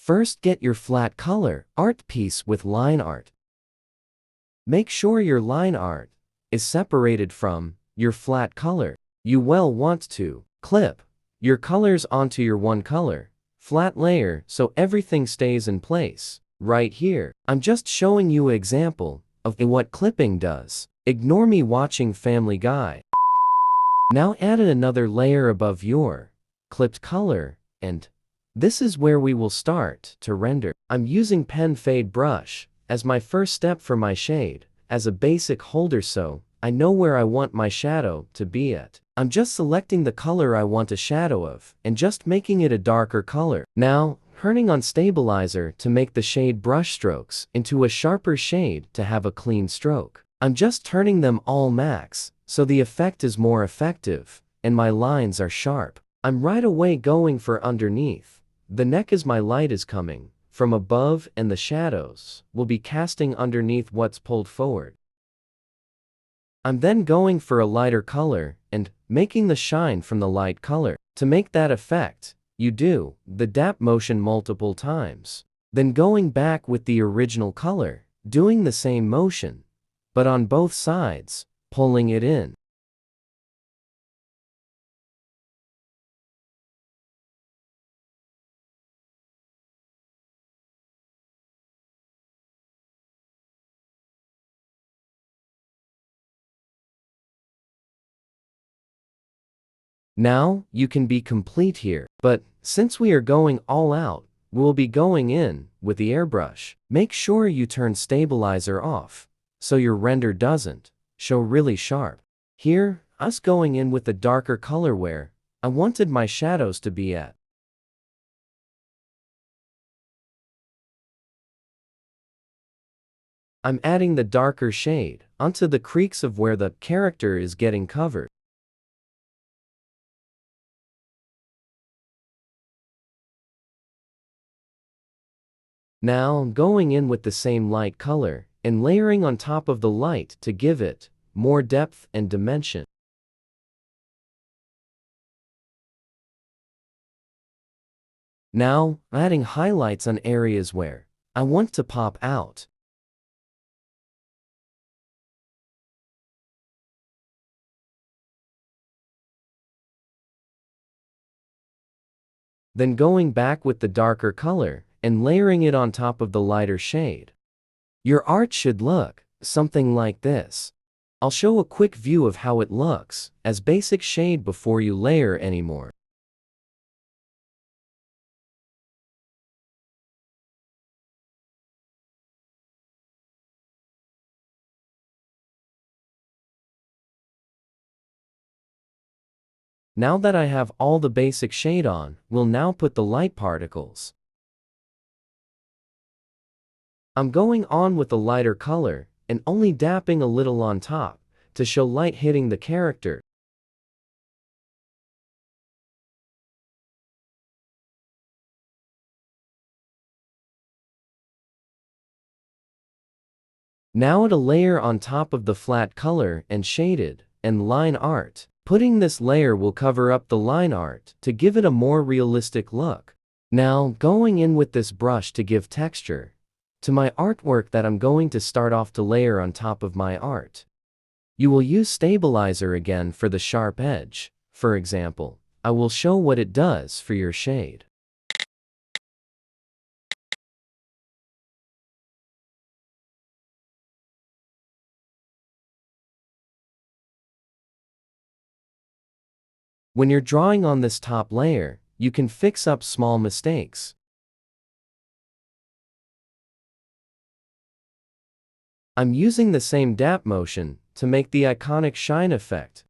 First, get your flat color art piece with line art. Make sure your line art is separated from your flat color. You will want to clip your colors onto your one color flat layer so everything stays in place. Right here, I'm just showing you an example of what clipping does. Ignore me watching Family Guy. Now add another layer above your clipped color, and this is where we will start to render. I'm using pen fade brush as my first step for my shade as a basic holder so I know where I want my shadow to be at. I'm just selecting the color I want a shadow of and just making it a darker color. Now, turning on stabilizer to make the shade brush strokes into a sharper shade to have a clean stroke. I'm just turning them all max so the effect is more effective and my lines are sharp. I'm right away going for underneath the neck as my light is coming from above and the shadows will be casting underneath what's pulled forward. I'm then going for a lighter color and making the shine from the light color. To make that effect, you do the dap motion multiple times. Then going back with the original color, doing the same motion, but on both sides, pulling it in. Now, you can be complete here, but since we are going all out, we'll be going in with the airbrush. Make sure you turn stabilizer off, so your render doesn't show really sharp. Here, us going in with the darker color where I wanted my shadows to be at. I'm adding the darker shade onto the creaks of where the character is getting covered. Now, going in with the same light color and layering on top of the light to give it more depth and dimension. Now, adding highlights on areas where I want to pop out. Then going back with the darker color and layering it on top of the lighter shade. Your art should look something like this. I'll show a quick view of how it looks as basic shade before you layer anymore. Now that I have all the basic shade on, we'll now put the light particles. I'm going on with the lighter color and only dapping a little on top to show light hitting the character. Now add a layer on top of the flat color and shaded and line art. Putting this layer will cover up the line art to give it a more realistic look. Now, going in with this brush to give texture to my artwork that I'm going to start off to layer on top of my art. You will use stabilizer again for the sharp edge. For example, I will show what it does for your shade. When you're drawing on this top layer, you can fix up small mistakes. I'm using the same dap motion to make the iconic shine effect.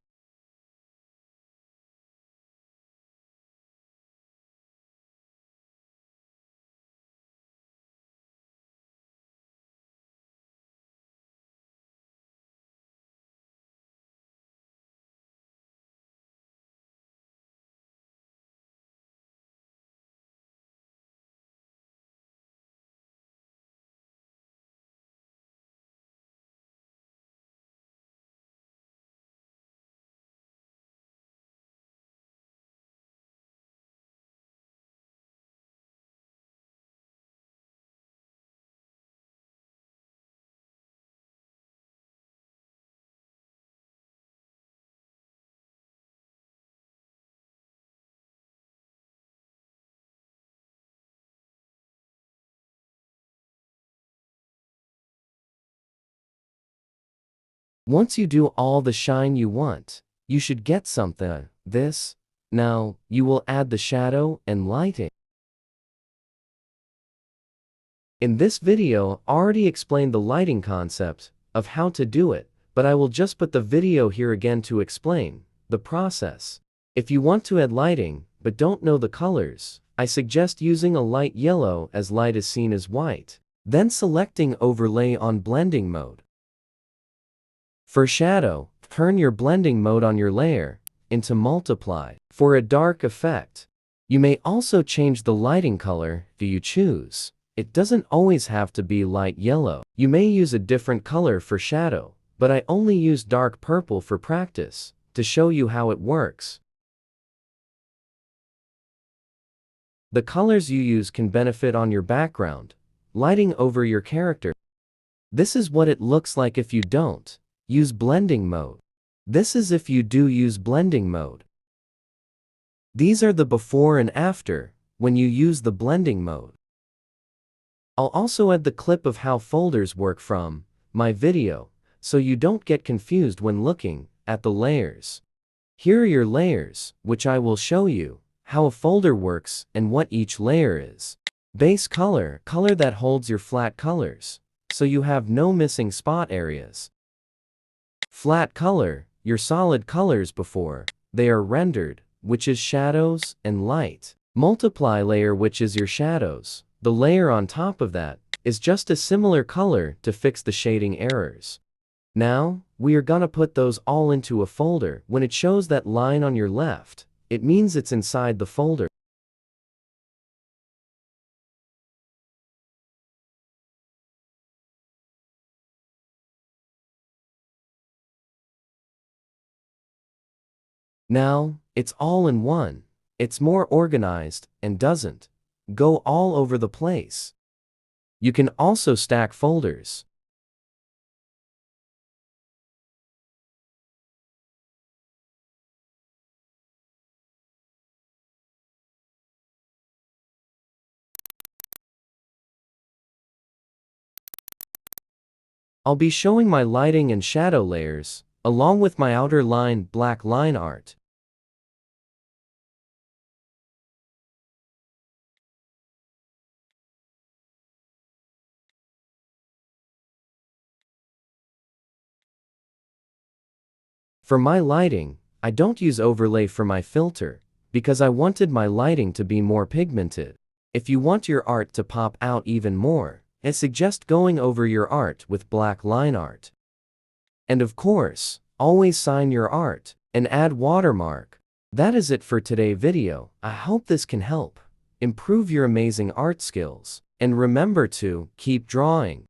Once you do all the shine you want, you should get something, this. Now, you will add the shadow and lighting. In this video, I already explained the lighting concept of how to do it, but I will just put the video here again to explain the process. If you want to add lighting, but don't know the colors, I suggest using a light yellow as light is seen as white, then selecting overlay on blending mode. For shadow, turn your blending mode on your layer into multiply for a dark effect. You may also change the lighting color if you choose. It doesn't always have to be light yellow. You may use a different color for shadow, but I only use dark purple for practice to show you how it works. The colors you use can benefit on your background, lighting over your character. This is what it looks like if you don't use blending mode. This is if you do use blending mode. These are the before and after when you use the blending mode. I'll also add the clip of how folders work from my video, so you don't get confused when looking at the layers. Here are your layers, which I will show you how a folder works and what each layer is. Base color, color that holds your flat colors, so you have no missing spot areas. Flat color, your solid colors before they are rendered, which is shadows and light. Multiply layer, which is your shadows. The layer on top of that is just a similar color to fix the shading errors. Now, we are gonna put those all into a folder. When it shows that line on your left, it means it's inside the folder. Now, it's all in one. It's more organized and doesn't go all over the place. You can also stack folders. I'll be showing my lighting and shadow layers, along with my outer line black line art. For my lighting, I don't use overlay for my filter, because I wanted my lighting to be more pigmented. If you want your art to pop out even more, I suggest going over your art with black line art. And of course, always sign your art and add watermark. That is it for today's video. I hope this can help improve your amazing art skills. And remember to keep drawing.